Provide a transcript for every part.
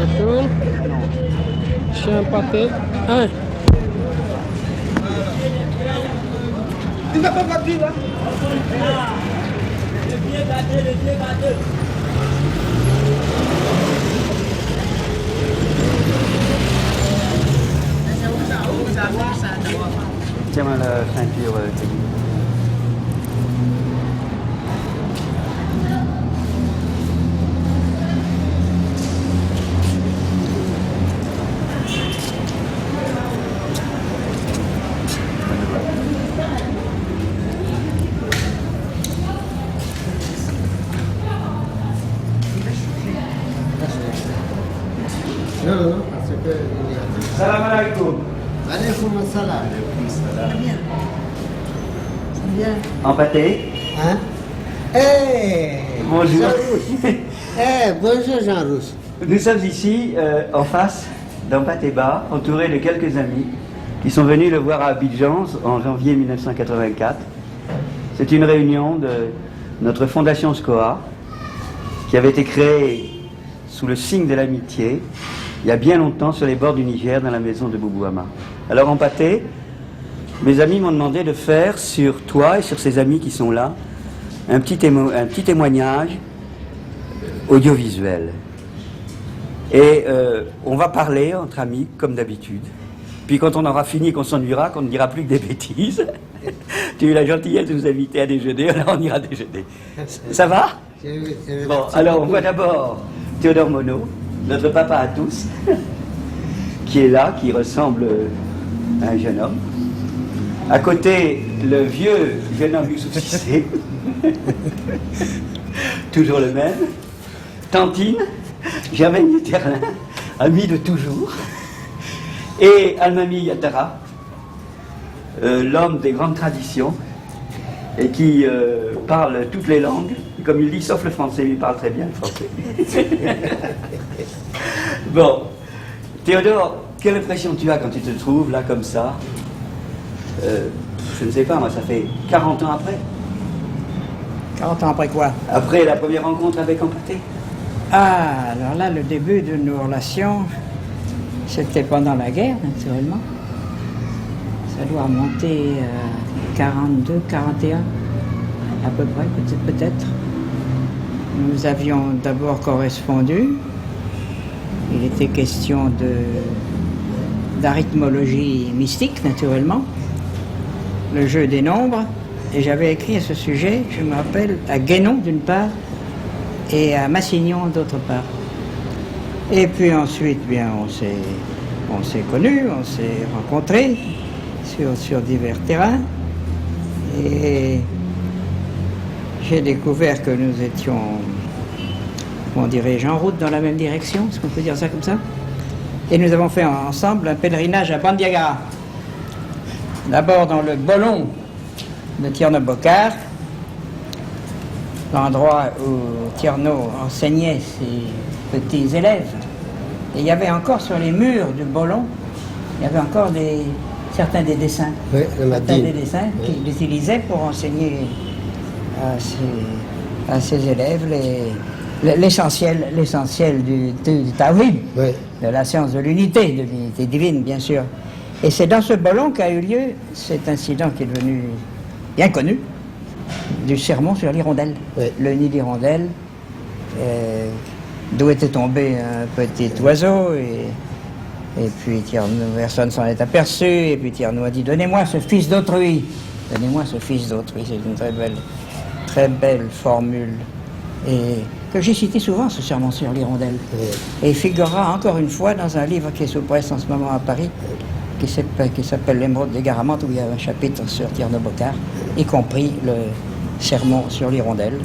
D'accord. Chien pâté. Un. Tu n'as pas battu là? Tiens-moi la ceinture, Teddy. Non, non, parce que... Salam alaikum. Alaykoum assalam. C'est bien. En pâté. Hein? Eh Bonjour. Jean-Rousse. Bonjour Jean-Rousse. Nous sommes ici, en face d'un pâté bar, entouré de quelques amis qui sont venus le voir à Abidjan en janvier 1984. C'est une réunion de notre fondation SCOA qui avait été créée sous le signe de l'amitié il y a bien longtemps sur les bords du Niger dans la maison de Boubou Hama. Alors en pâté, mes amis m'ont demandé de faire sur toi et sur ces amis qui sont là un petit témoignage audiovisuel. Et on va parler entre amis comme d'habitude. Puis quand on aura fini, qu'on s'ennuiera, qu'on ne dira plus que des bêtises, tu as eu la gentillesse de nous inviter à déjeuner, alors on ira déjeuner. Ça va? Bon, alors on voit d'abord Théodore Monod, notre papa à tous, qui est là, qui ressemble à un jeune homme. À côté, le vieux jeune homme Youssouf Cissé, toujours le même. Tantine, Germaine Terlin, ami de toujours. Et Almami Yattara, l'homme des grandes traditions, et qui parle toutes les langues, comme il dit, sauf le français, il parle très bien le français. Bon, Théodore, quelle impression tu as quand tu te trouves là comme ça? Je ne sais pas, moi, ça fait 40 ans après. 40 ans après quoi? Après la première rencontre avec Empaté. Ah, alors là, le début de nos relations, c'était pendant la guerre, naturellement. Ça doit remonter 42, 41, à peu près, peut-être. Nous avions d'abord correspondu. Il était question d'arithmologie mystique, naturellement, le jeu des nombres. Et j'avais écrit à ce sujet, je me rappelle, à Guénon d'une part, et à Massignon d'autre part. Et puis ensuite, bien, on s'est connus, on s'est rencontrés sur divers terrains. Et j'ai découvert que nous étions, comment dirais-je, en route dans la même direction, est-ce qu'on peut dire ça comme ça? Et nous avons fait ensemble un pèlerinage à Bandiagara. D'abord dans le Bolon de Tierno Bokar, l'endroit où Tierno enseignait ses petits élèves. Et il y avait encore sur les murs du Bolon, il y avait encore certains des dessins. Oui, certains des dessins qu'il utilisait pour enseigner à ses élèves l'essentiel du Tawhid, oui. de la science de l'unité divine, bien sûr. Et c'est dans ce Bolon qu'a eu lieu cet incident qui est devenu bien connu, du sermon sur l'hirondelle. Oui. Le nid d'hirondelle, d'où était tombé un petit oiseau, et puis personne s'en est aperçu, et puis Tierno a dit « Donnez-moi ce fils d'autrui ». Donnez-moi ce fils d'autrui, c'est une très belle formule, et que j'ai cité souvent, ce sermon sur l'hirondelle. Oui. Et il figurera encore une fois dans un livre qui est sous presse en ce moment à Paris, qui s'appelle L'Émeraude des Garamantes, où il y a un chapitre sur Tierno Bokar, y compris le sermon sur l'hirondelle.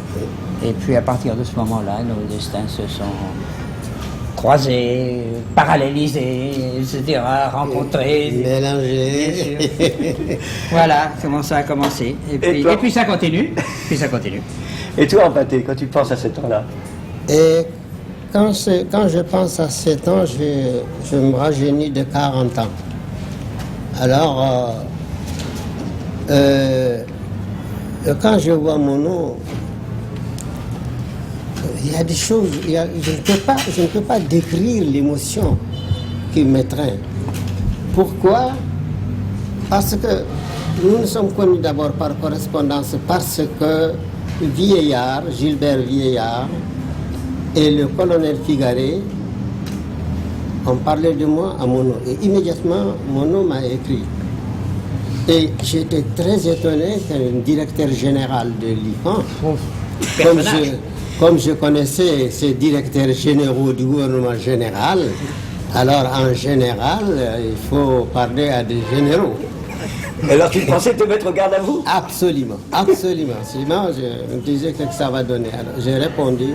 Et puis à partir de ce moment-là, nos destins se sont croisés, parallélisés, etc., rencontrés. Mélangé. Voilà comment ça a commencé. Et puis ça continue. Et toi, Empaté, quand tu penses à ce temps-là? Et quand je pense à ces temps, je me rajeunis de 40 ans. Alors, quand je vois mon nom, il y a des choses, je ne peux pas décrire l'émotion qui m'étreint. Pourquoi? Parce que nous nous sommes connus d'abord par correspondance, parce que Vieillard, Gilbert Vieillard et le colonel Figaré ont parlé de moi à Monod. Et immédiatement, Monod m'a écrit. Et j'étais très étonné qu'un directeur général de l'IFAN, comme je connaissais ces directeurs généraux du gouvernement général, alors en général, il faut parler à des généraux. Alors tu pensais te mettre au garde à vous? Absolument, absolument. Sinon, je me disais que ça va donner. Alors, j'ai répondu,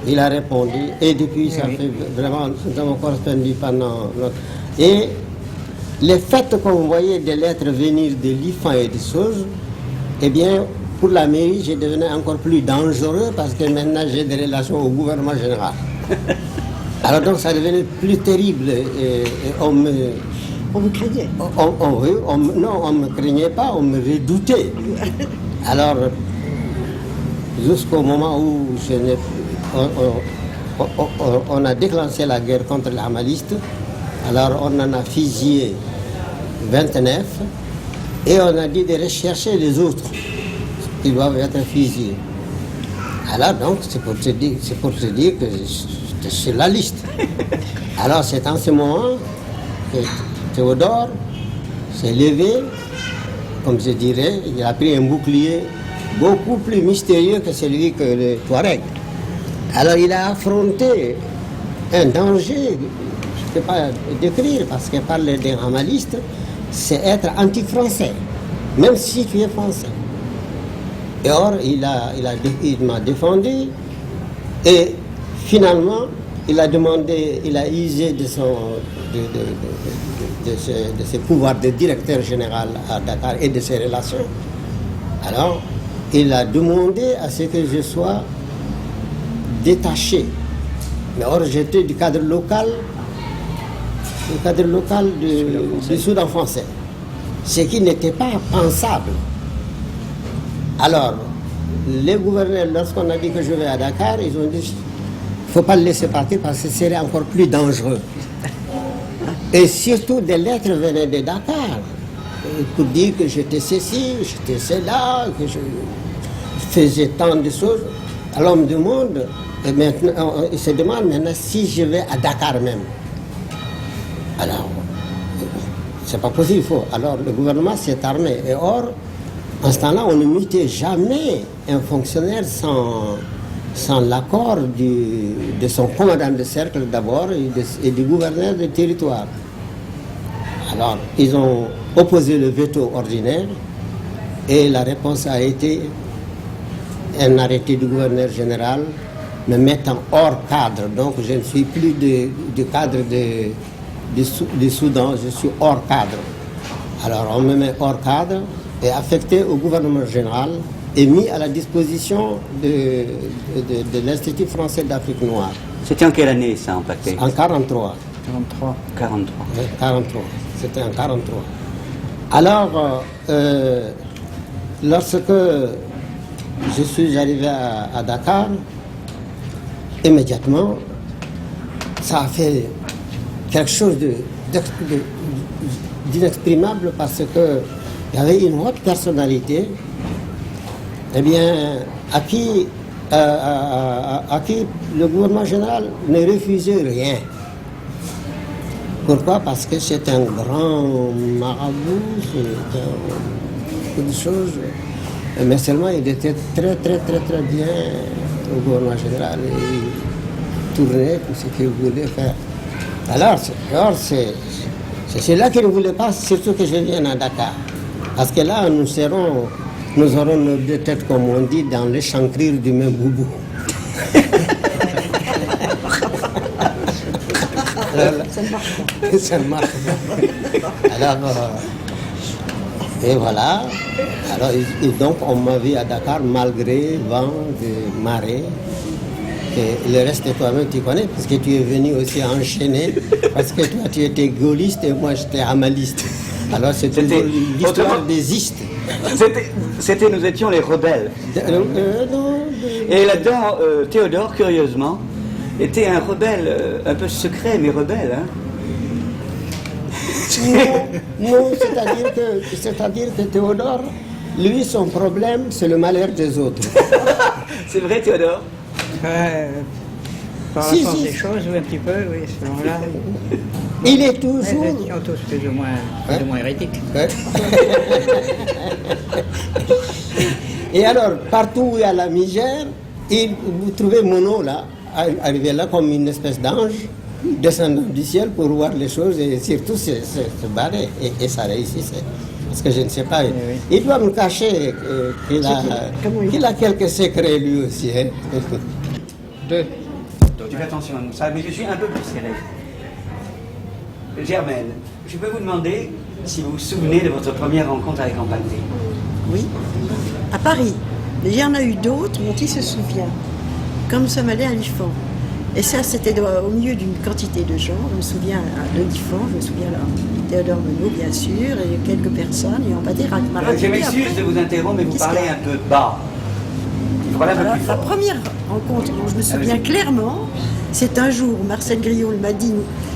il a répondu, et depuis, ça fait vraiment, nous avons correspondu pendant longtemps. Et le fait qu'on voyait des lettres venir de l'IFAN et des choses, eh bien, pour la mairie, j'ai devenu encore plus dangereux parce que maintenant, j'ai des relations au gouvernement général. Alors donc, ça devenait plus terrible. Et on vous craignait? Non, on ne me craignait pas, on me redoutait. Alors, jusqu'au moment où on a déclenché la guerre contre les hamalistes, alors on en a fusillé 29 et on a dit de rechercher les autres qui doivent être fusillés. Alors donc, c'est pour te dire que j'étais sur la liste. Alors c'est en ce moment que Théodore s'est levé, comme je dirais, il a pris un bouclier beaucoup plus mystérieux que celui que le Touareg. Alors il a affronté un danger, je ne peux pas décrire, parce que parler d'un hamaliste, c'est être anti-français, même si tu es français. Et or, il m'a défendu, et finalement, il a demandé, il a usé de ses pouvoirs de directeur général à Dakar et de ses relations. Alors, il a demandé à ce que je sois détaché. Mais or, j'étais du cadre local du Soudan français, ce qui n'était pas pensable. Alors, les gouverneurs, lorsqu'on a dit que je vais à Dakar, ils ont dit il ne faut pas le laisser partir parce que ce serait encore plus dangereux. Et surtout, des lettres venaient de Dakar pour dire que j'étais ceci, j'étais cela, que je faisais tant de choses. Alors on me demande, et maintenant, il se demande maintenant si je vais à Dakar même. Alors, c'est pas possible, il faut. Alors le gouvernement s'est armé. Et or, en ce temps-là, on ne mutait jamais un fonctionnaire sans l'accord de son commandant de cercle d'abord et du gouverneur du territoire. Alors, ils ont opposé le veto ordinaire et la réponse a été un arrêté du gouverneur général me mettant hors cadre. Donc, je ne suis plus du cadre du Soudan, je suis hors cadre. Alors, on me met hors cadre et affecté au gouvernement général et mis à la disposition de l'Institut français d'Afrique noire. C'était en quelle année ça, en Paquet? En 43. 43. Oui, 43. C'était en 43. Alors, lorsque je suis arrivé à Dakar, immédiatement, ça a fait quelque chose d'inexprimable parce que il y avait une haute personnalité, eh bien, à qui le gouvernement général ne refusait rien. Pourquoi? Parce que c'est un grand marabout, c'est beaucoup de choses. Mais seulement il était très bien au gouvernement général. Il tournait tout ce qu'il voulait faire. Alors c'est cela qu'il ne voulait pas, surtout que je vienne à Dakar. Parce que là, nous aurons nos deux têtes, comme on dit, dans l'échancrure du même boubou. Ça ne marche pas. Alors, et voilà. Alors, et donc, on m'a vu à Dakar malgré vent, marée. Et le reste de toi-même, tu connais, parce que tu es venu aussi enchaîner, parce que toi, tu étais gaulliste et moi, j'étais hamaliste. Alors, c'était l'histoire des istes. Nous étions les rebelles. Non, Et là-dedans, Théodore, curieusement, était un rebelle, un peu secret, mais rebelle. Hein. Non, c'est-à-dire que Théodore, lui, son problème, c'est le malheur des autres. C'est vrai, Théodore? Par la Si, force si. des choses, oui, un petit peu, oui, selon là. Il est Ils toujours... sont tous plus ou moins hérétiques. Ouais. Et alors, partout où il y a la misère, vous trouvez Monod là, arrivé là comme une espèce d'ange, descendant du ciel pour voir les choses et surtout se barrer. Et ça réussissait. Parce que je ne sais pas, il doit me cacher qu'il a quelques secrets lui aussi. Hein. Deux. Tu fais attention à nous, ça, mais je suis un peu plus serré. Germaine, je peux vous demander si vous vous souvenez de votre première rencontre avec Empaté. Oui, à Paris. Mais il y en a eu d'autres dont il se souvient. Quand nous sommes allés à l'IFAN. Et ça, c'était au milieu d'une quantité de gens. Je me souviens de l'IFAN, je me souviens de Théodore Monod, bien sûr, et quelques personnes. Et Empaté m'a raconté. Je m'excuse après. de vous interrompre, mais vous Qu'est-ce parlez qu'il y a un peu bas. Il faut parler un peu Alors, plus la fort. première rencontre dont je me souviens clairement, c'est un jour où Marcel Griol m'a dit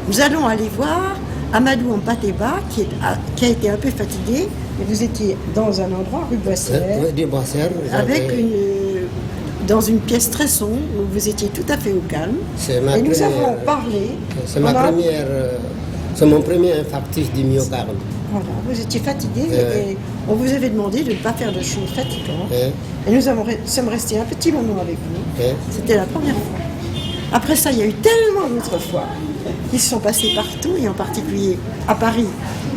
nous allons aller voir Amadou Hampâté-Bâ qui a été un peu fatigué, et vous étiez dans un endroit rue Boissière, Oui, des Boissières, avec dans une pièce très sombre où vous étiez tout à fait au calme. C'est ma Et nous première- avons parlé. C'est ma première... c'est mon premier infarctus du myocarde. Voilà, vous étiez fatigué et on vous avait demandé de ne pas faire de choses fatigantes. Ouais. Et nous sommes restés un petit moment avec vous. Ouais. C'était la première fois. Après ça, il y a eu tellement d'autres fois qui se sont passées partout, et en particulier à Paris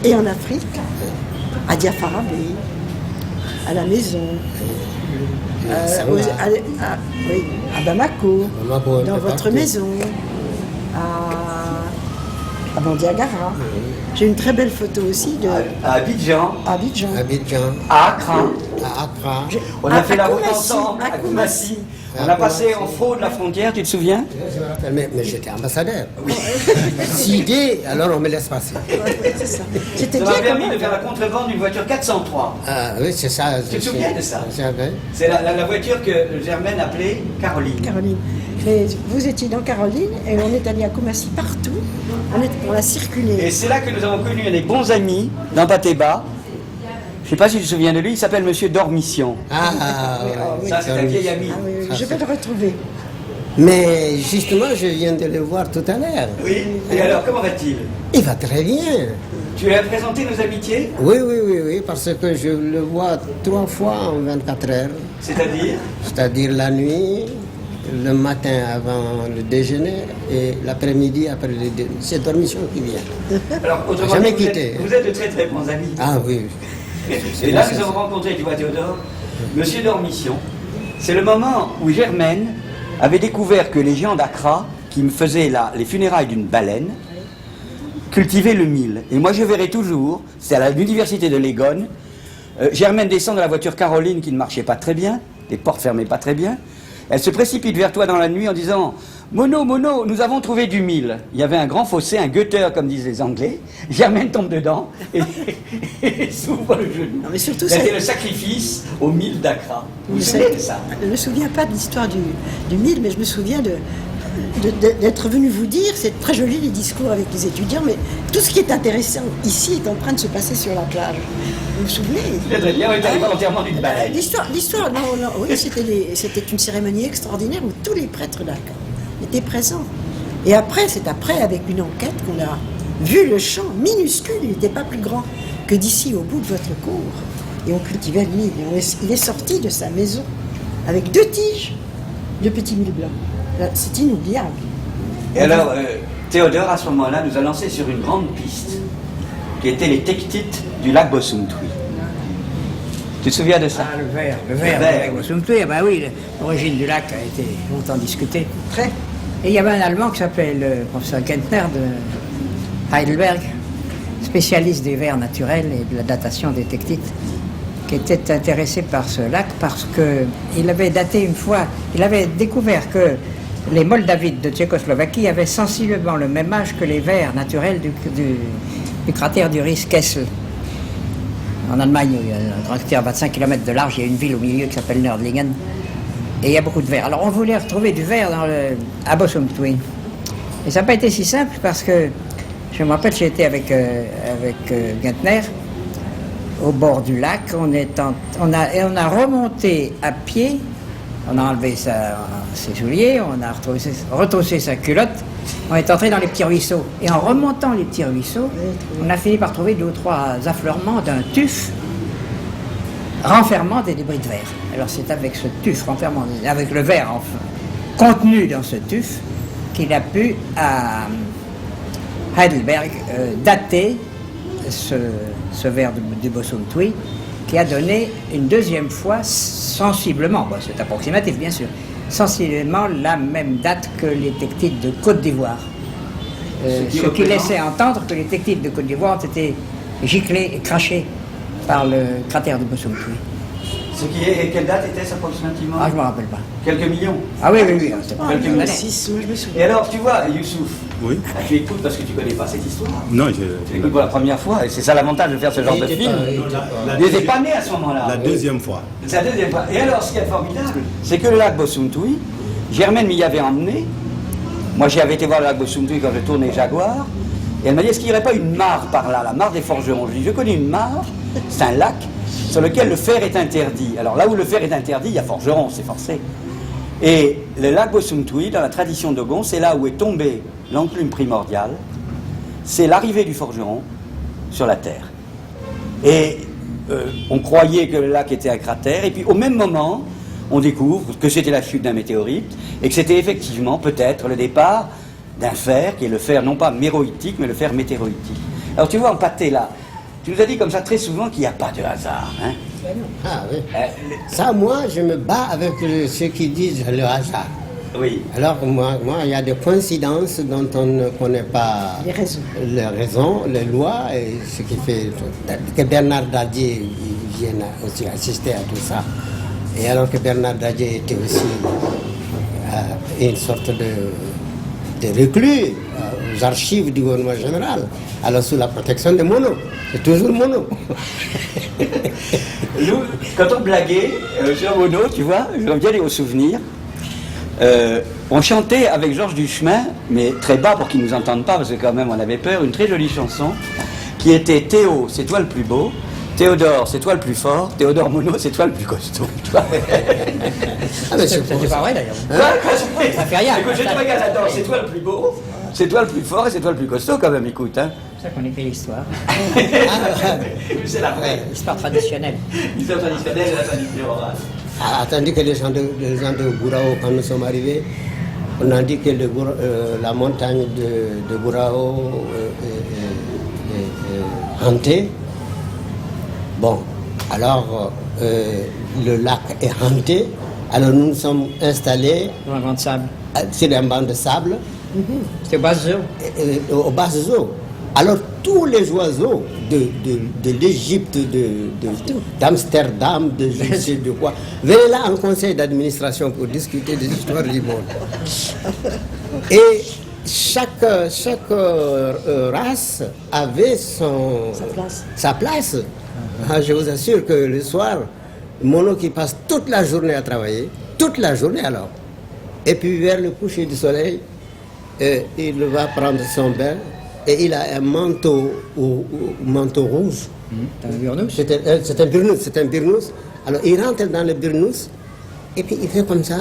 et en Afrique, à Diafarabé, à la maison, oui, à Bamako, Bamako, un dans peu votre partout. maison, à Bandiagara. J'ai une très belle photo aussi de À Abidjan, Abidjan. Abidjan, à Accra, à Accra. on a fait la route Koumassi, ensemble, à Koumassi. On a passé en fraude la frontière, tu te souviens? Je me rappelle, mais j'étais ambassadeur. Si gay, alors on me laisse passer. Ouais, c'est ça. C'était Ça bien m'a quand permis même. de faire la contrebande d'une voiture 403. Ah oui, c'est ça. Tu te souviens de ça? J'avais. C'est la voiture que Germaine appelait Caroline. Caroline. Mais vous étiez dans Caroline et on est allé à Koumassi partout. On a circulé. Et c'est là que nous avons connu un des bons amis d'Hampâté-Bâ. Je ne sais pas si tu te souviens de lui, il s'appelle Monsieur Dormition. Ah, oui. Ça, c'est un vieil ami. Ah oui, oui, je vais le retrouver. Mais justement, je viens de le voir tout à l'heure. Oui. Et alors, comment va-t-il? Il va très bien. Tu lui as présenté nos amitiés? Oui, parce que je le vois 3 fois en 24 heures. C'est-à-dire? C'est-à-dire la nuit, le matin avant le déjeuner et l'après-midi après le déjeuner. C'est Dormition qui vient. Alors, autrement Jamais dit, quitté. vous êtes de très très bons amis. Ah oui. Et là, nous avons rencontré, tu vois, Théodore, Monsieur Dormition. C'est le moment où Germaine avait découvert que les gens d'Accra, qui me faisaient les funérailles d'une baleine, cultivaient le mil. Et moi, je verrai toujours, c'est à l'université de Legon, Germaine descend de la voiture Caroline qui ne marchait pas très bien, les portes fermaient pas très bien. Elle se précipite vers toi dans la nuit en disant « Mono, nous avons trouvé du mil ». Il y avait un grand fossé, un gutter comme disent les Anglais. Germaine tombe dedans et s'ouvre le genou. Non, mais surtout, C'était ça- le sacrifice au mil d'Accra. Vous vous Je souvenez de ça? ne me souviens pas de l'histoire du mille, mais je me souviens d'être venu vous dire, c'est très joli les discours avec les étudiants, mais tout ce qui est intéressant ici est en train de se passer sur la plage. Vous vous souvenez? Très bien, on est allé voir l'enterrement d'une baleine. L'histoire, non, oui, c'était une cérémonie extraordinaire où tous les prêtres d'Accra étaient présents. Et après, c'est après, avec une enquête, qu'on a vu le champ minuscule, il n'était pas plus grand que d'ici au bout de votre cour. Et on cultivait le mil. Et il est sorti de sa maison avec 2 tiges de petits mil blancs. Là, c'est inoubliable. Et alors, Théodore, à ce moment-là, nous a lancé sur une grande piste qui était les Tectites du lac Bosumtwi. Tu te souviens de ça? Ah, le verre, verre. bah oui, l'origine du lac a été longtemps discutée. Très. Et il y avait un Allemand qui s'appelle le professeur Kentner de Heidelberg, spécialiste des vers naturels et de la datation des Tectites, qui était intéressé par ce lac parce qu'il avait daté une fois, il avait découvert que les Moldavides de Tchécoslovaquie avaient sensiblement le même âge que les vers naturels du cratère du Riss-Kessel. En Allemagne, il y a un grand cratère à 25 km de large, il y a une ville au milieu qui s'appelle Nördlingen. Et il y a beaucoup de verre. Alors on voulait retrouver du verre à Bossumtwi. Et ça n'a pas été si simple parce que je me rappelle, j'ai été avec Gantner au bord du lac. On a remonté à pied. On a enlevé ses souliers, on a retroussé sa culotte. On est entré dans les petits ruisseaux. Et en remontant les petits ruisseaux, on a fini par trouver 2 ou 3 affleurements d'un tuf renfermant des débris de verre. Alors c'est avec ce tuf renfermant, avec le verre contenu dans ce tuf, qu'il a pu, à Heidelberg, dater ce verre du Bossumtwi, qui a donné une deuxième fois sensiblement, bon, c'est approximatif bien sûr, sensiblement la même date que les tectites de Côte d'Ivoire. Ce qui laissait entendre que les tectites de Côte d'Ivoire ont été giclées et crachées par le cratère de Bossumtwi. Quelle date était-ce approximativement? Ah, je ne me rappelle pas. Quelques millions? Ah oui, c'est pas quelques millions. 6, moi je me souviens. Et alors, tu vois, Youssouf, Oui. tu écoutes parce que tu ne connais pas cette histoire. Non, Tu écoutes pour la première fois, et c'est ça l'avantage de faire ce genre de film. Il n'était pas né à ce moment-là. La deuxième fois. C'est la deuxième fois. Et alors, ce qui est formidable, c'est que le lac Bossumtwi, Germaine m'y avait emmené. Moi, j'avais été voir le lac Bossumtwi quand je tournais Jaguar. Et elle m'a dit, est-ce qu'il n'y aurait pas une mare par là, la mare des forgerons? Je lui ai dit, je connais une mare, c'est un lac sur lequel le fer est interdit. Alors là où le fer est interdit, il y a forgeron, c'est forcé. Et le lac Bossumtwi, dans la tradition Dogon, c'est là où est tombée l'enclume primordiale, c'est l'arrivée du forgeron sur la Terre. Et on croyait que le lac était un cratère, et puis au même moment, on découvre que c'était la chute d'un météorite, et que c'était effectivement peut-être le départ d'un fer, qui est le fer non pas méroïtique, mais le fer météoroïtique. Alors tu vois, en pâté là, tu nous as dit comme ça très souvent qu'il n'y a pas de hasard. Hein? Ah oui. Ça, moi, je me bats avec ceux qui disent le hasard. Oui. Alors, moi, il y a des coïncidences dont on ne connaît pas les raisons, les lois, et ce qui fait que Bernard Dadier vienne aussi assister à tout ça. Et alors que Bernard Dadier était aussi une sorte de reclus aux archives du gouvernement général, alors sous la protection de Monod. C'est toujours Monod. Nous, quand on blaguait sur Monod, tu vois, je reviens aux souvenirs, on chantait avec Georges Duchemin, mais très bas pour qu'ils ne nous entendent pas, parce que quand même on avait peur, une très jolie chanson, qui était Théo, c'est toi le plus beau, Théodore, c'est toi le plus fort, Théodore Monod, c'est toi le plus costaud. Ah, mais C'est pas vrai d'ailleurs. Ça fait rien. Écoute, je te regarde, attends, c'est toi le plus beau, c'est toi le plus fort et c'est toi le plus costaud quand même, écoute. Hein. C'est ça qu'on écrit l'histoire. C'est la vraie. L'histoire traditionnelle. L'histoire traditionnelle et la tradition orale. Attendu que les gens de Gourao, quand nous sommes arrivés, on a dit que la montagne de Gourao est hantée. Bon, alors le lac est hanté, alors nous nous sommes installés Dans un banc de sable. sur un banc de sable, C'était au bas de aux basses eaux. Alors tous les oiseaux de l'Égypte, d'Amsterdam, de je ne sais de quoi, venaient là en conseil d'administration pour discuter des histoires du monde. Et chaque race avait sa place. Ah, je vous assure que le soir, Monod qui passe toute la journée à travailler, toute la journée alors, et puis vers le coucher du soleil, il va prendre son bain et il a un manteau rouge. T'as un burnous? C'est un burnous. Alors il rentre dans le burnous et puis il fait comme ça.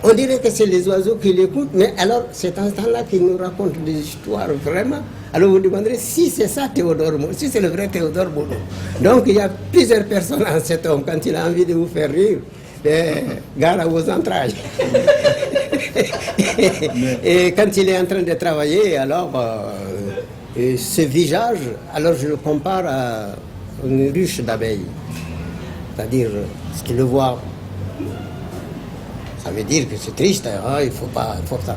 On dirait que c'est les oiseaux qui l'écoutent, mais alors c'est en ce temps-là qu'il nous raconte des histoires vraiment. Alors vous demanderez si c'est ça Théodore Monod, si c'est le vrai Théodore Monod. Donc il y a plusieurs personnes en cet homme, quand il a envie de vous faire rire, gare à vos entrailles. Et quand il est en train de travailler, alors ce visage, alors je le compare à une ruche d'abeilles. C'est-à-dire, ce qu'il le voit, ça veut dire que c'est triste, hein, il faut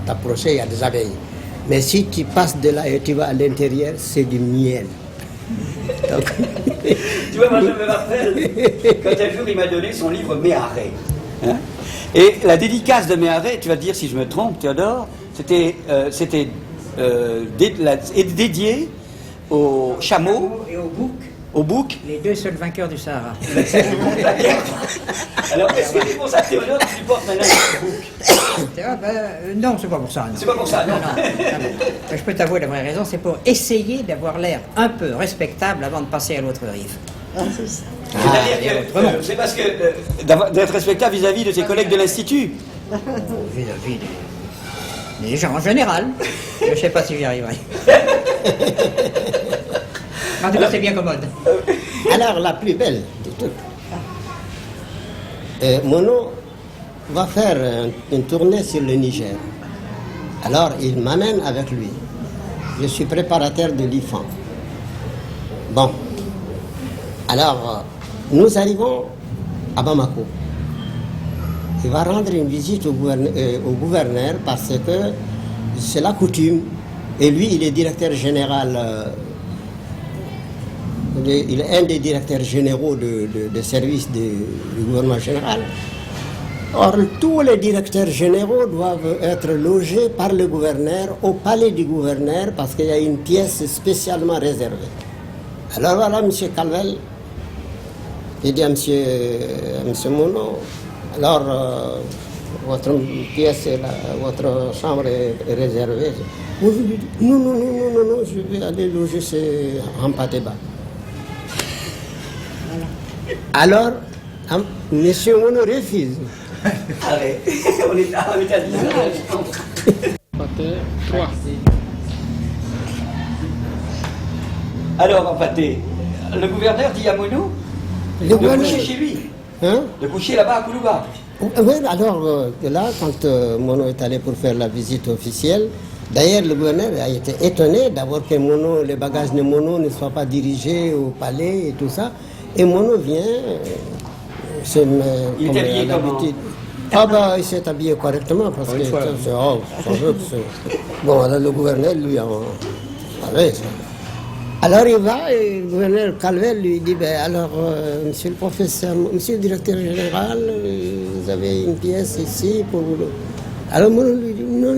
t'approcher, il y a des abeilles. Mais si tu passes de là et tu vas à l'intérieur, c'est du miel. Donc... Tu vois, moi je me rappelle, quand un jour il m'a donné son livre Méharé. Hein, et la dédicace de Méharé, tu vas te dire si je me trompe, Théodore, c'était dédié aux chameaux, au bouc. Les deux seuls vainqueurs du Sahara. Alors, est-ce que c'est pour ça que Théodore supporte maintenant le bouc? Non, c'est pas pour ça. Non. C'est pas pour ça, non. Mais je peux t'avouer la vraie raison, c'est pour essayer d'avoir l'air un peu respectable avant de passer à l'autre rive. C'est-à-dire que c'est parce que d'être respectable vis-à-vis de ses collègues de l'Institut. Vis-à-vis des gens en général. Je ne sais pas si j'y arriverai. En tout cas, c'est bien commode. Alors, la plus belle de toutes. Mono va faire une tournée sur le Niger. Alors, il m'amène avec lui. Je suis préparateur de l'IFAN. Bon. Alors, nous arrivons à Bamako. Il va rendre une visite au gouverneur parce que c'est la coutume. Et lui, il est directeur général. Il est un des directeurs généraux de service du gouvernement général. Or, tous les directeurs généraux doivent être logés par le gouverneur au palais du gouverneur parce qu'il y a une pièce spécialement réservée. Alors voilà, M. Calvel, il dit à M. Mono, alors votre pièce, votre chambre est réservée. Non, je vais aller loger chez Hampateba. Alors, M. Mono refuse. Allez, on est à Pâté, 3. Alors, en pâté, le gouverneur dit à Mono de coucher chez lui. Hein? De coucher là-bas à Koulouba. Oui, alors là, quand Mono est allé pour faire la visite officielle, d'ailleurs le gouverneur a été étonné d'abord que les bagages de Mono ne soient pas dirigés au palais et tout ça. Et Mono vient, il est habillé comment? Ah bah il s'est habillé correctement parce que bon, alors le gouverneur lui alors il va et le gouverneur Calvel lui dit alors monsieur le professeur, monsieur le directeur général, vous avez une pièce ici pour vous. Alors Mono lui dit non,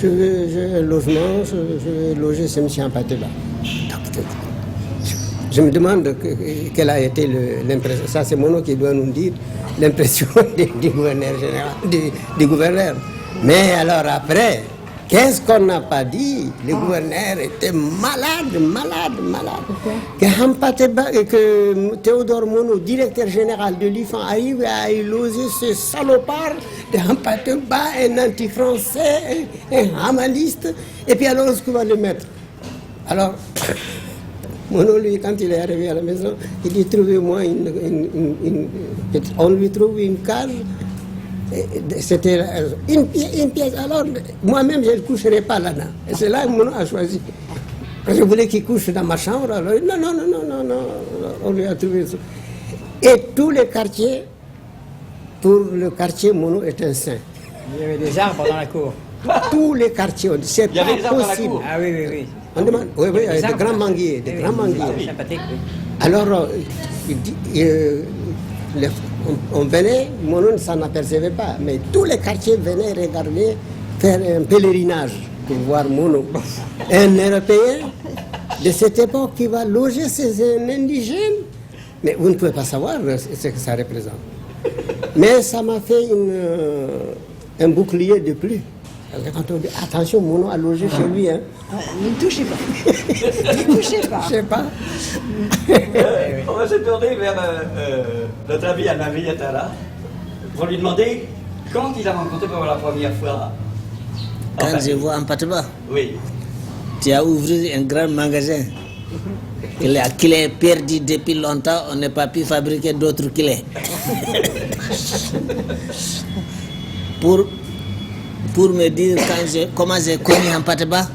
j'ai un logement, je vais loger chez monsieur Hampateba. Je me demande quelle a été l'impression. Ça, c'est Mono qui doit nous dire l'impression du gouverneur général, du gouverneur. Mais alors après, qu'est-ce qu'on n'a pas dit? Le gouverneur était malade. Que Théodore Mono, directeur général de l'IFAN, arrive à y loger ce salopard de Hampateba, un anti-français, un hamaliste. Et puis alors, ce qu'on va le mettre? Alors... Mono, lui, quand il est arrivé à la maison, il dit trouvez-moi on lui trouve une case. C'était une pièce. Alors, moi-même, je ne coucherai pas là-dedans. Et c'est là que Mono a choisi. Quand je voulais qu'il couche dans ma chambre, alors non, on lui a trouvé ça. Et tous les quartiers, pour le quartier, Mono est un saint. Il y avait des arbres dans la cour. Tous les quartiers, c'est Il y avait des pas arbres dans la possible. cour. Ah oui. On demande, oui, des grands manguiers, Sympathique, oui. Alors, on venait, Mono ne s'en apercevait pas, mais tous les quartiers venaient regarder, faire un pèlerinage pour voir Mono. Un Européen de cette époque qui va loger chez un indigène, mais vous ne pouvez pas savoir ce que ça représente. Mais ça m'a fait un bouclier de plus. Quand on dit attention, Mono a logé chez lui. Hein. Ne touchez pas. Ne touchez pas. Je sais pas. On va se tourner vers notre ami Anna-Marie Yattara pour lui demander quand il a rencontré pour la première fois. Quand je vois Hampateba, Oui. tu as ouvert un grand magasin qu'il est perdu depuis longtemps, on n'a pas pu fabriquer d'autres clés. Pour me dire comment j'ai connu Hampateba,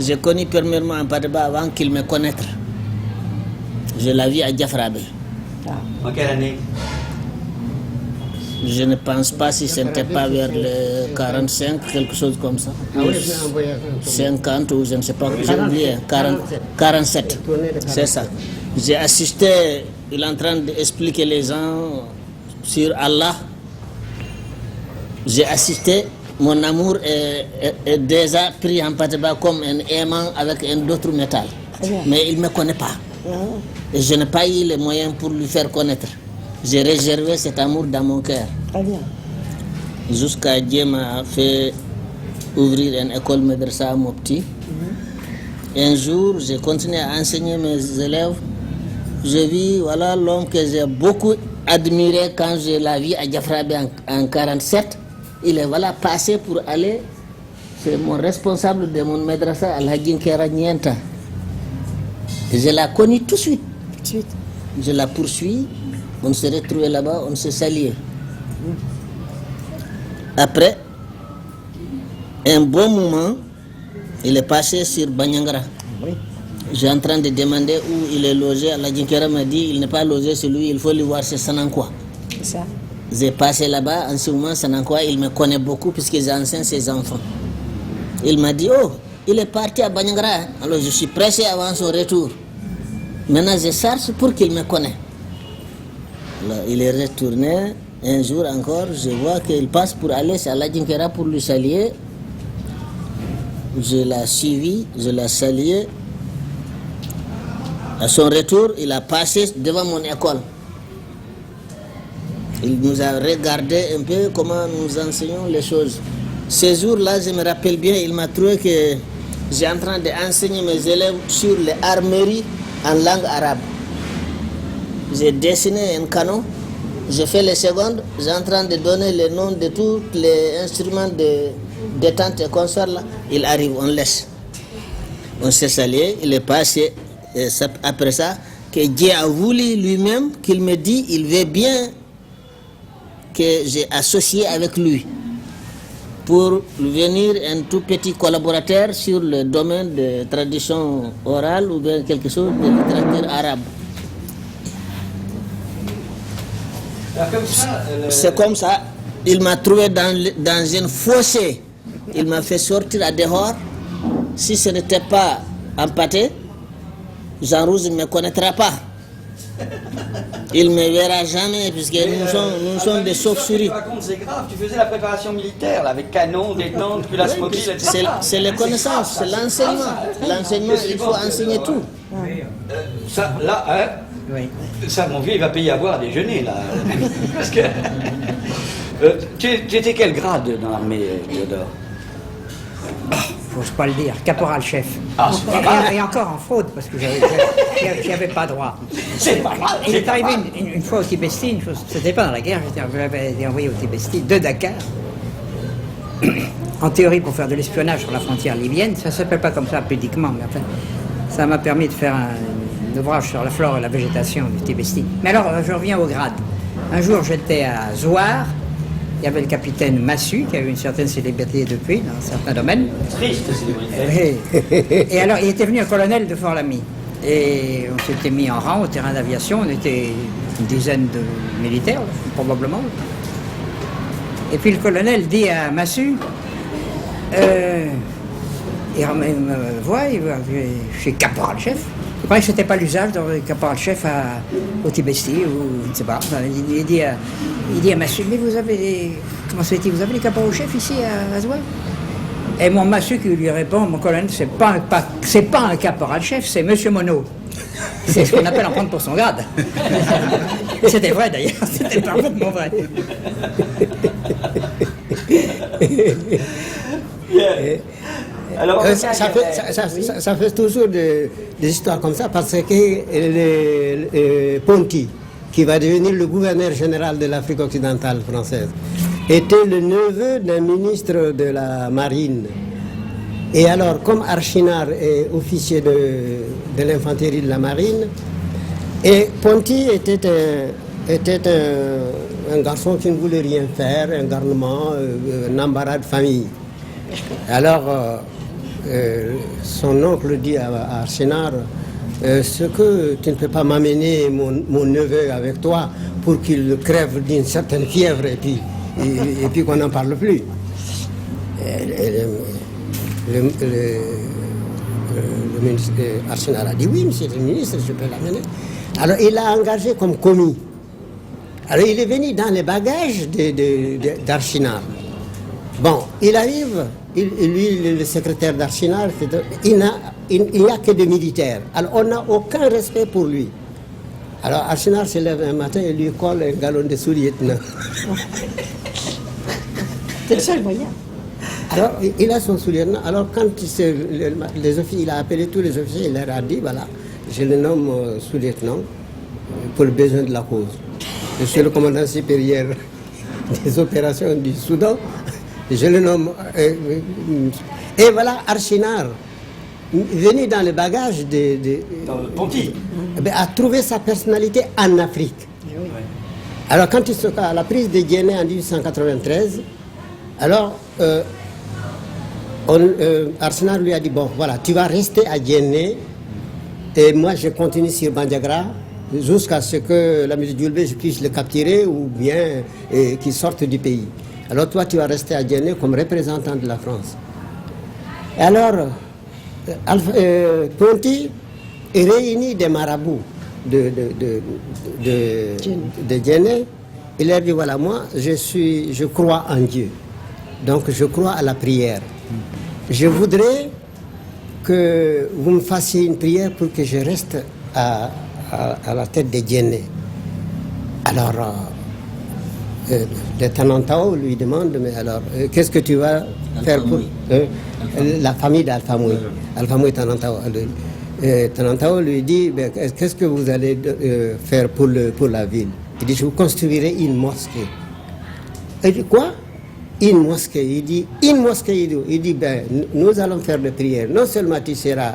j'ai connu premièrement Hampateba avant qu'il me connaisse. Je l'ai vu à Diafrabe. En quelle année? Je ne pense pas si ce n'était pas vers le 45, quelque chose comme ça. Ah oui, j'ai envoyé un 50 ou je ne sais pas, j'ai oublié, 47. C'est ça. J'ai assisté, il est en train d'expliquer les gens sur Allah. J'ai assisté, mon amour est déjà pris en Hampateba comme un aimant avec un autre métal. Mais il ne me connaît pas. Et je n'ai pas eu les moyens pour lui faire connaître. J'ai réservé cet amour dans mon cœur. Très bien. Jusqu'à Dieu m'a fait ouvrir une école madrasa à Mopti. Un jour, j'ai continué à enseigner mes élèves. Je vis, voilà, l'homme que j'ai beaucoup admiré quand je l'ai vu à Diafrabe en 1947. Il est voilà passé pour aller. C'est mon responsable de mon madrasa, Al-Hajin Kera Nienta. Je l'ai connu tout de suite. Tout de suite. Je la poursuis. On s'est retrouvés là-bas, on s'est salués. Après, un bon moment, il est passé sur Banyangara. Oui. J'ai en train de demander où il est logé. Al-Hajin m'a dit il n'est pas logé chez lui, il faut lui voir chez Sanankwa. C'est ça. J'ai passé là-bas, en ce moment, Sanankwa, il me connaît beaucoup puisque j'enseigne ses enfants. Il m'a dit, oh, il est parti à Banyangara. Alors je suis pressé avant son retour. Maintenant, je cherche pour qu'il me connaisse. Alors, il est retourné. Un jour encore, je vois qu'il passe pour aller chez Al-Hajin Kera pour lui saluer. Je l'ai suivi, je l'ai salué. À son retour, il a passé devant mon école. Il nous a regardé un peu comment nous enseignons les choses. Ces jours-là, je me rappelle bien, il m'a trouvé que j'ai en train d'enseigner mes élèves sur les armeries en langue arabe. J'ai dessiné un canon, j'ai fait les secondes, j'ai en train de donner les noms de tous les instruments de détente et concert là. Il arrive, on laisse. On s'est salué, il est passé. Et après ça, que Dieu a voulu lui-même qu'il me dise, il veut bien que j'ai associé avec lui pour venir un tout petit collaborateur sur le domaine de tradition orale ou bien quelque chose de littérature arabe. C'est comme ça, il m'a trouvé dans une fossé, il m'a fait sortir à dehors. Si ce n'était pas empâté, Jean Rouge ne me connaîtra pas. Il ne me verra jamais puisque nous sommes des chauves-souris. C'est grave, tu faisais la préparation militaire là, avec canon, détente, puis la mobile, etc. C'est les connaissances, c'est l'enseignement. L'enseignement, il faut enseigner tout. Ça, là, hein, Oui. ça, mon vieux, il va payer à boire à déjeuner là. Parce que. Tu étais quel grade dans l'armée, Théodore? J'ose pas le dire, caporal-chef. Ah, c'est pas mal. Et encore en fraude, parce que j'y avais pas droit. C'est pas grave. Il est arrivé une fois au Tibesti, c'était pas dans la guerre, j'avais été envoyé au Tibesti de Dakar, en théorie pour faire de l'espionnage sur la frontière libyenne. Ça s'appelle pas comme ça pudiquement, mais enfin, ça m'a permis de faire un ouvrage sur la flore et la végétation du Tibesti. Mais alors, je reviens au grade. Un jour, j'étais à Zouar. Il y avait le capitaine Massu, qui a eu une certaine célébrité depuis, dans certains domaines. Triste célébrité. Et alors, il était venu un colonel de Fort-Lamy. Et on s'était mis en rang au terrain d'aviation. On était une dizaine de militaires, probablement. Et puis le colonel dit à Massu, il me voit, je suis caporal-chef. Je croyais que ce n'était pas l'usage de caporal-chef au Tibesti, ou je ne sais pas. Enfin, il dit à Massu, mais vous avez comment ça fait-il, vous avez les caporaux-chefs ici à Zouar? Et mon Massu qui lui répond, mon colonel, c'est pas un caporal-chef, c'est Monsieur Monod. C'est ce qu'on appelle en prendre pour son grade. Et c'était vrai d'ailleurs, c'était parfaitement vrai. Alors, ça fait toujours des histoires comme ça parce que Ponty, qui va devenir le gouverneur général de l'Afrique occidentale française, était le neveu d'un ministre de la Marine. Et alors, comme Archinard est officier de l'infanterie de la Marine, et Ponty était un garçon qui ne voulait rien faire, un garnement, un embarras de famille. Alors, son oncle dit à Archinard, ce que tu ne peux pas m'amener mon neveu avec toi pour qu'il crève d'une certaine fièvre et puis qu'on n'en parle plus. Le ministre Archinard a dit oui, monsieur le ministre, je peux l'amener. Alors il l'a engagé comme commis. Alors il est venu dans les bagages d'Archinard. Bon, il arrive, lui, le secrétaire d'Archinard, il n'y a que des militaires. Alors, on n'a aucun respect pour lui. Alors, Archinard se lève un matin et lui colle un galon de sous-lieutenant. C'est le seul moyen. Alors, il a son sous-lieutenant. Alors, quand les officiers, il a appelé tous les officiers, il leur a dit, voilà, je le nomme sous-lieutenant pour le besoin de la cause. Je suis le commandant supérieur des opérations du Soudan. Je le nomme. Et voilà, Archinard, venu dans le bagage de Ponty. a trouvé sa personnalité en Afrique. Alors, quand il se à la prise de Guinée en 1893, alors, Archinard lui a dit, bon, voilà, tu vas rester à Guinée et moi je continue sur Bandiagra jusqu'à ce que la musique Djoulbé, je puisse le capturer ou bien qu'il sorte du pays. Alors toi, tu vas rester à Guinée comme représentant de la France. Et alors, Ponty réunit des marabouts de Guinée. Il leur dit, voilà, moi, je crois en Dieu. Donc, je crois à la prière. Je voudrais que vous me fassiez une prière pour que je reste à la tête de Guinée. Alors, le Tanantao lui demande, mais alors, qu'est-ce que tu vas faire pour la famille d'Alpha Mouy. Alpha Mouy Tanantao. Tanantao lui dit, qu'est-ce que vous allez faire pour la ville? Il dit, je vous construirai une mosquée. Il dit, quoi? Une mosquée. Il dit, une mosquée. Il dit, nous allons faire des prières. Non seulement tu seras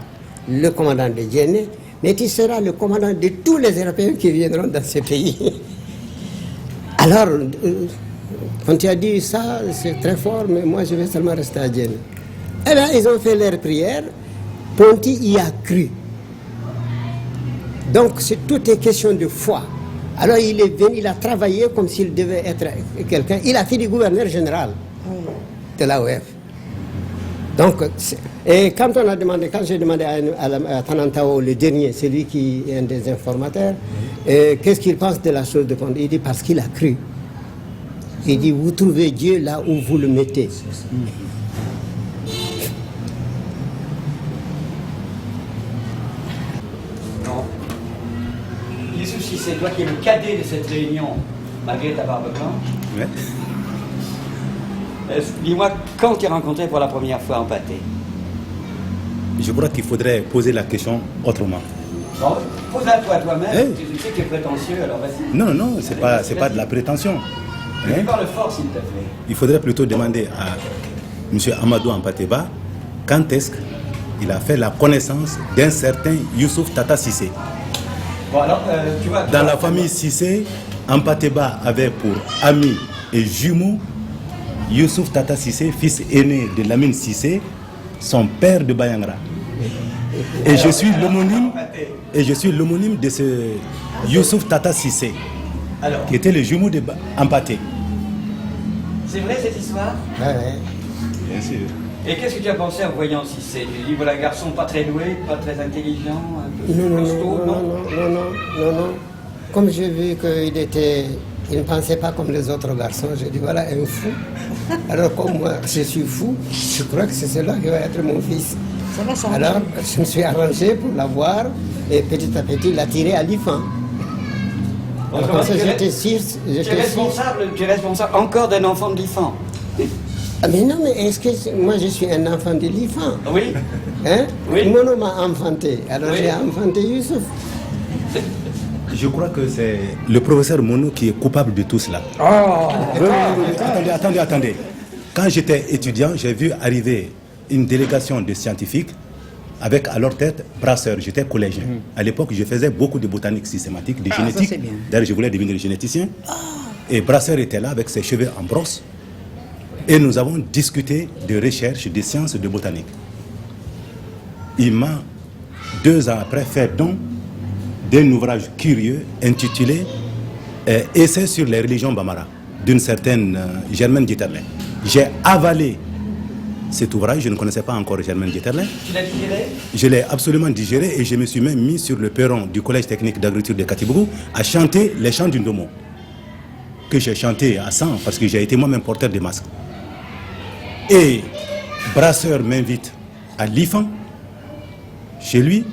le commandant de Guinée, mais tu seras le commandant de tous les Européens qui viendront dans ce pays. Alors, quand tu as dit ça, c'est très fort, mais moi je vais seulement rester à Guinée. Eh bien, ils ont fait leur prière. Ponty y a cru. Donc, tout est question de foi. Alors, il est venu, il a travaillé comme s'il devait être quelqu'un. Il a fait du gouverneur général de l'AOF. Donc, et quand j'ai demandé à Tanantao, le dernier, celui qui est un des informateurs, qu'est-ce qu'il pense de la chose de Ponty? Il dit, parce qu'il a cru. Il dit, vous trouvez Dieu là où vous le mettez. Si c'est toi qui es le cadet de cette réunion, malgré ta barbe blanche. Ouais. Dis-moi, quand tu as rencontré pour la première fois Hampâté? Je crois qu'il faudrait poser la question autrement. Bon, pose-la toi-même. Eh? Tu sais que tu es prétentieux, alors vas-y. Non, c'est pas de la prétention. Tu parles fort, s'il te plaît. Il faudrait plutôt demander à M. Amadou Hampâté Bâ quand est-ce qu'il a fait la connaissance d'un certain Youssouf Tata Cissé. Bon, alors, dans la famille Cissé, Hampâté Bâ avait pour ami et jumeau Youssouf Tata Cissé, fils aîné de Lamine Cissé, son père de Bayangra. Et je suis l'homonyme de ce Youssouf Tata Cissé, qui était le jumeau de Hampâté. C'est vrai cette histoire? Ouais. Bien sûr. Et qu'est-ce que tu as pensé en voyant Cissé? Tu dis, voilà, garçon pas très doué, pas très intelligent, un peu costaud, non. Comme j'ai vu il ne pensait pas comme les autres garçons, j'ai dit, voilà, un fou. Alors, comme moi, je suis fou, je crois que c'est celui-là qui va être mon fils. Alors, je me suis arrangé pour l'avoir, et petit à petit, l'attirer à l'IFAN. Comme ça, j'étais sûr. Tu es responsable encore d'un enfant de l'IFAN. Ah mais non, mais est-ce que moi je suis un enfant de l'IFAN? Oui. Hein? Oui. Mono m'a enfanté, alors Oui. j'ai enfanté Youssouf. Je crois que c'est le professeur Mono qui est coupable de tout cela. Attendez. Quand j'étais étudiant, j'ai vu arriver une délégation de scientifiques avec à leur tête Brasseur. J'étais collégien. À l'époque, je faisais beaucoup de botanique systématique, de génétique. ça, c'est bien. D'ailleurs, je voulais devenir généticien. Et Brasseur était là avec ses cheveux en brosse. Et nous avons discuté de recherche, de sciences, de botanique. Il m'a, 2 ans après, fait don d'un ouvrage curieux intitulé Essai sur les religions Bambara, d'une certaine Germaine Dieterle. J'ai avalé cet ouvrage, je ne connaissais pas encore Germaine Dieterle. Tu l'as digéré? Je l'ai absolument digéré et je me suis même mis sur le perron du Collège technique d'agriculture de Katibougou à chanter les chants du Ndomo, que j'ai chanté à 100 parce que j'ai été moi-même porteur de masques. Et Brasseur m'invite à l'IFAN, chez lui,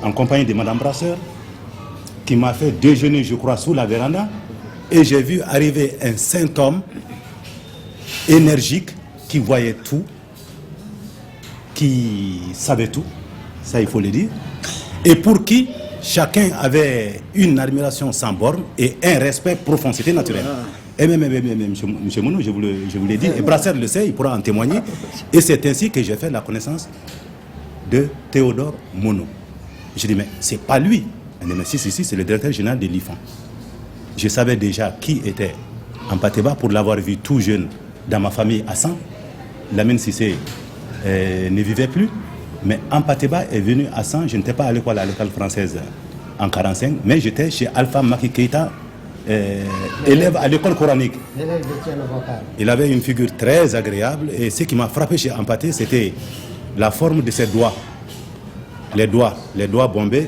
en compagnie de Madame Brasseur, qui m'a fait déjeuner, je crois, sous la véranda. Et j'ai vu arriver un saint homme énergique qui voyait tout, qui savait tout, ça il faut le dire, et pour qui chacun avait une admiration sans borne et un respect profond, c'était naturel. Et même M. Mono, je vous l'ai dit, et Brasseur le sait, il pourra en témoigner, et c'est ainsi que j'ai fait la connaissance de Théodore Monod. Je dis, mais c'est pas lui. Il dit, mais si, c'est le directeur général de l'IFAN. Je savais déjà qui était Ampateba pour l'avoir vu tout jeune dans ma famille à 100. Lamine Sissé ne vivait plus, mais Ampateba est venu à 100. Je n'étais pas à l'école française en 1945, mais j'étais chez Alpha Maki Keita, élève à l'école coranique. Il avait une figure très agréable et ce qui m'a frappé chez Ampaté, c'était la forme de ses doigts. Les doigts bombés.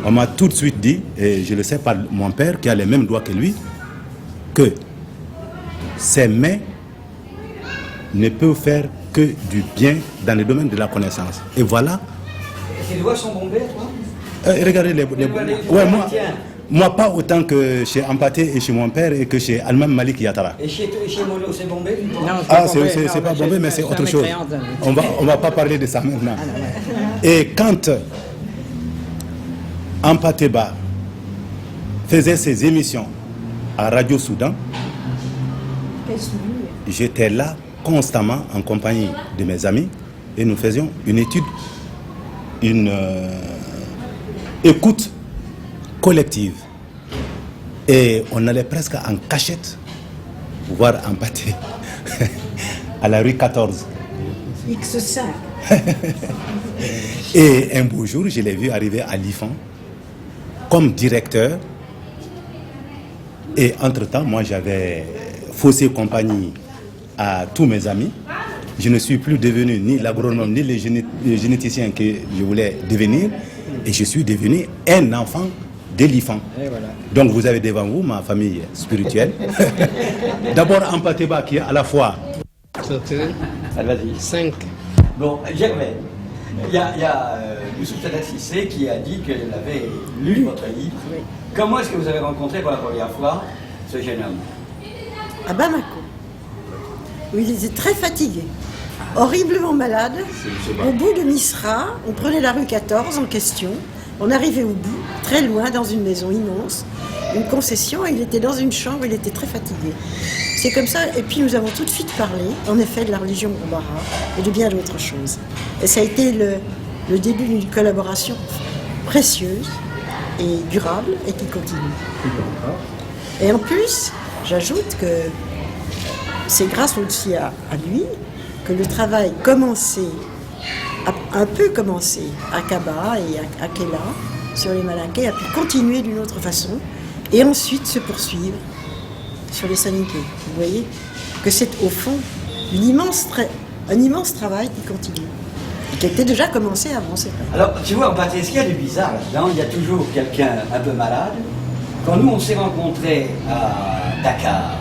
On m'a tout de suite dit, et je le sais par mon père qui a les mêmes doigts que lui, que ses mains ne peuvent faire que du bien dans le domaine de la connaissance. Et voilà. Tes doigts sont bombés, toi? Regardez les ouais, moi, pas autant que chez Ampaté et chez mon père et que chez Alman Malik Yatara. Et chez Mono, c'est bombé? Non, c'est pas bombé, mais c'est autre chose. On va pas parler de ça maintenant. Et quand Ampateba faisait ses émissions à Radio Soudan, j'étais là constamment en compagnie de mes amis et nous faisions une étude, une écoute collective. Et on allait presque en cachette voir Ampaté à la rue 14. X5. Et un beau jour, je l'ai vu arriver à l'IFAN comme directeur. Et entre-temps, moi, j'avais faussé compagnie à tous mes amis. Je ne suis plus devenu ni l'agronome, ni le généticien que je voulais devenir. Et je suis devenu un enfant de l'IFAN. Voilà. Donc, vous avez devant vous ma famille spirituelle. D'abord, Ampateba, qui est à la fois... Vas-y. 5. Bon, Gervais, il y a Youssouf Sissé qui a dit qu'il avait lu votre livre. Oui. Comment est-ce que vous avez rencontré pour la première fois ce jeune homme? À Bamako, où il était très fatigué, horriblement malade. Au bout de Misra, on prenait la rue 14 en question, on arrivait au bout, très loin, dans une maison immense, une concession, et il était dans une chambre, il était très fatigué. C'est comme ça, et puis nous avons tout de suite parlé, en effet, de la religion Bambara et de bien d'autres choses. Et ça a été le début d'une collaboration précieuse et durable, et qui continue. Et en plus, j'ajoute que c'est grâce aussi à lui que le travail a un peu commencé à Kaba et à Kela, sur les Malinqués, a pu continuer d'une autre façon, et ensuite se poursuivre sur les Saninké. Vous voyez que c'est au fond un immense travail qui continue, et qui a été déjà commencé avant, c'est vrai. Alors, tu vois, Ampaté, ce qu'il y a de bizarre là-dedans, il y a toujours quelqu'un un peu malade. Quand nous, on s'est rencontrés à Dakar,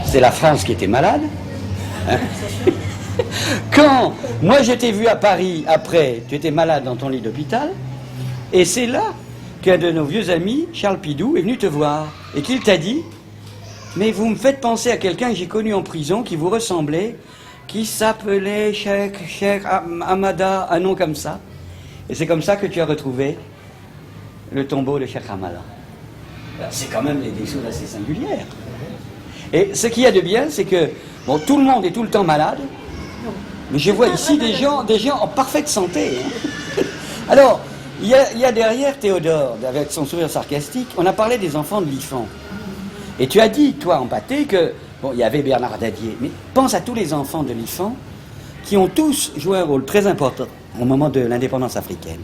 c'est la France qui était malade. Hein? Quand moi, je t'ai vu à Paris, après, tu étais malade dans ton lit d'hôpital, et c'est là qu'un de nos vieux amis, Charles Pidou, est venu te voir, et qu'il t'a dit, mais vous me faites penser à quelqu'un que j'ai connu en prison, qui vous ressemblait, qui s'appelait Cheikh Hamada, un nom comme ça. Et c'est comme ça que tu as retrouvé le tombeau de Cheikh Hamada. C'est quand même des choses assez singulières. Et ce qu'il y a de bien, c'est que bon, tout le monde est tout le temps malade, mais je vois ici des gens en parfaite santé. Hein. Alors, il y a derrière Théodore, avec son sourire sarcastique, on a parlé des enfants de l'IFAN. Et tu as dit, toi, Ampaté, que bon, il y avait Bernard Dadier, mais pense à tous les enfants de l'IFAN qui ont tous joué un rôle très important au moment de l'indépendance africaine.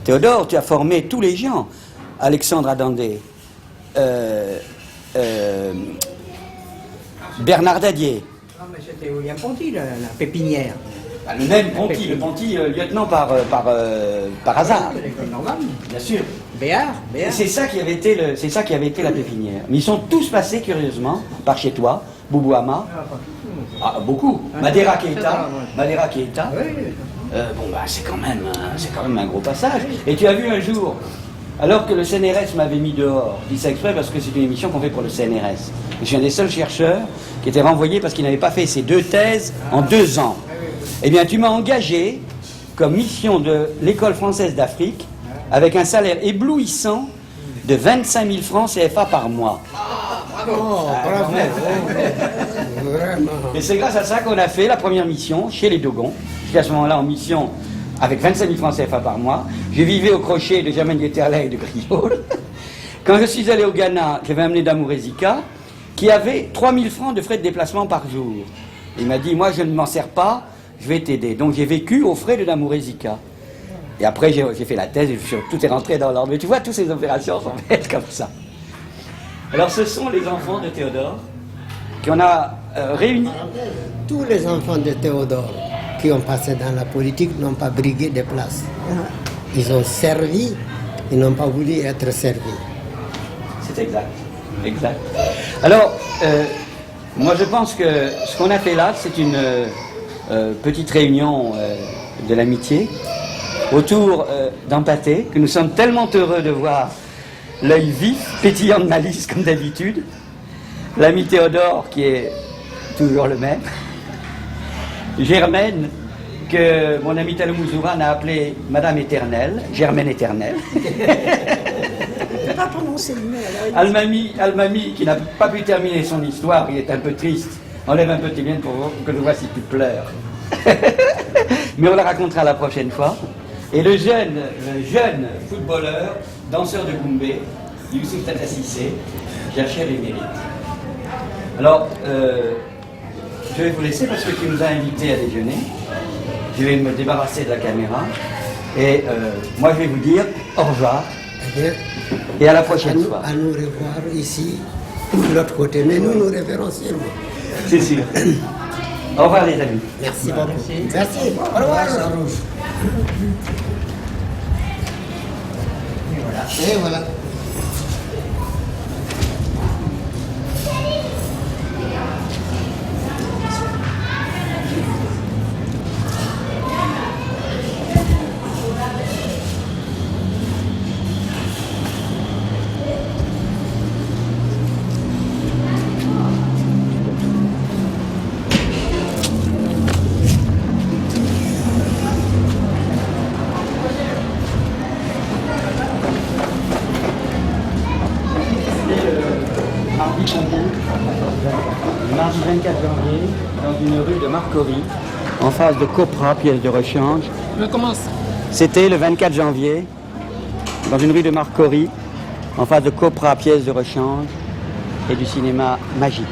Théodore, tu as formé tous les gens. Alexandre Adandé, Bernard Dadier. Non, mais c'était William Ponty, la pépinière. Le même Ponty, le Ponty lieutenant par hasard. Bien sûr. Béard. C'est ça qui avait été la pépinière. Mais ils sont tous passés curieusement par chez toi, Boubouama. Ah, beaucoup. Madeira Keita. Madeira Keita. C'est quand même un gros passage. Et tu as vu un jour, alors que le CNRS m'avait mis dehors, je dis ça exprès parce que c'est une émission qu'on fait pour le CNRS. Je suis un des seuls chercheurs qui était renvoyé parce qu'il n'avait pas fait ses 2 thèses en 2 ans. Eh bien, tu m'as engagé comme mission de l'École française d'Afrique avec un salaire éblouissant de 25 000 francs CFA par mois. Et c'est grâce à ça qu'on a fait la première mission chez les Dogons. J'étais à ce moment-là en mission avec 25 000 francs CFA par mois. Je vivais au crochet de Germaine Guetterlet et de Griol. Quand je suis allé au Ghana, j'avais amené Damourezika, qui avait 3 000 francs de frais de déplacement par jour. Il m'a dit, moi je ne m'en sers pas, je vais t'aider. Donc j'ai vécu aux frais de Damourezika. Et après j'ai fait la thèse, et tout est rentré dans l'ordre. Mais tu vois, toutes ces opérations sont faites comme ça. Alors ce sont les enfants de Théodore qu'on a réunis. Tous les enfants de Théodore qui ont passé dans la politique n'ont pas brigué de place. Ils ont servi, ils n'ont pas voulu être servis. C'est exact. Exact. Alors, moi je pense que ce qu'on a fait là, c'est une petite réunion de l'amitié autour d'Empathé, que nous sommes tellement heureux de voir l'œil vif, pétillant de malice comme d'habitude, l'ami Théodore qui est toujours le même, Germaine, que mon ami Talmouzourane a appelé Madame Éternelle, Germaine Éternelle. Je ne peux pas prononcer le mot. Almami, qui n'a pas pu terminer son histoire, il est un peu triste. Enlève un peu tes miennes pour que je vois si tu pleures. Mais on la racontera la prochaine fois. Et le jeune footballeur, danseur de Goumbé, Youssouf Tatassissé, cherchait les mérites. Alors, je vais vous laisser parce que tu nous as invités à déjeuner. Je vais me débarrasser de la caméra. Et moi, je vais vous dire au revoir. Et à la prochaine fois. À nous revoir ici, de l'autre côté. Mais nous reverrons sûrement. C'est sûr. Au revoir, les amis. Merci beaucoup. Merci. Au revoir, Rouge. Et voilà. Mardi 24 janvier, dans une rue de Marcory, en face de Copra, pièce de rechange. Je commence. C'était le 24 janvier, dans une rue de Marcory, en face de Copra, pièce de rechange, et du cinéma Magique.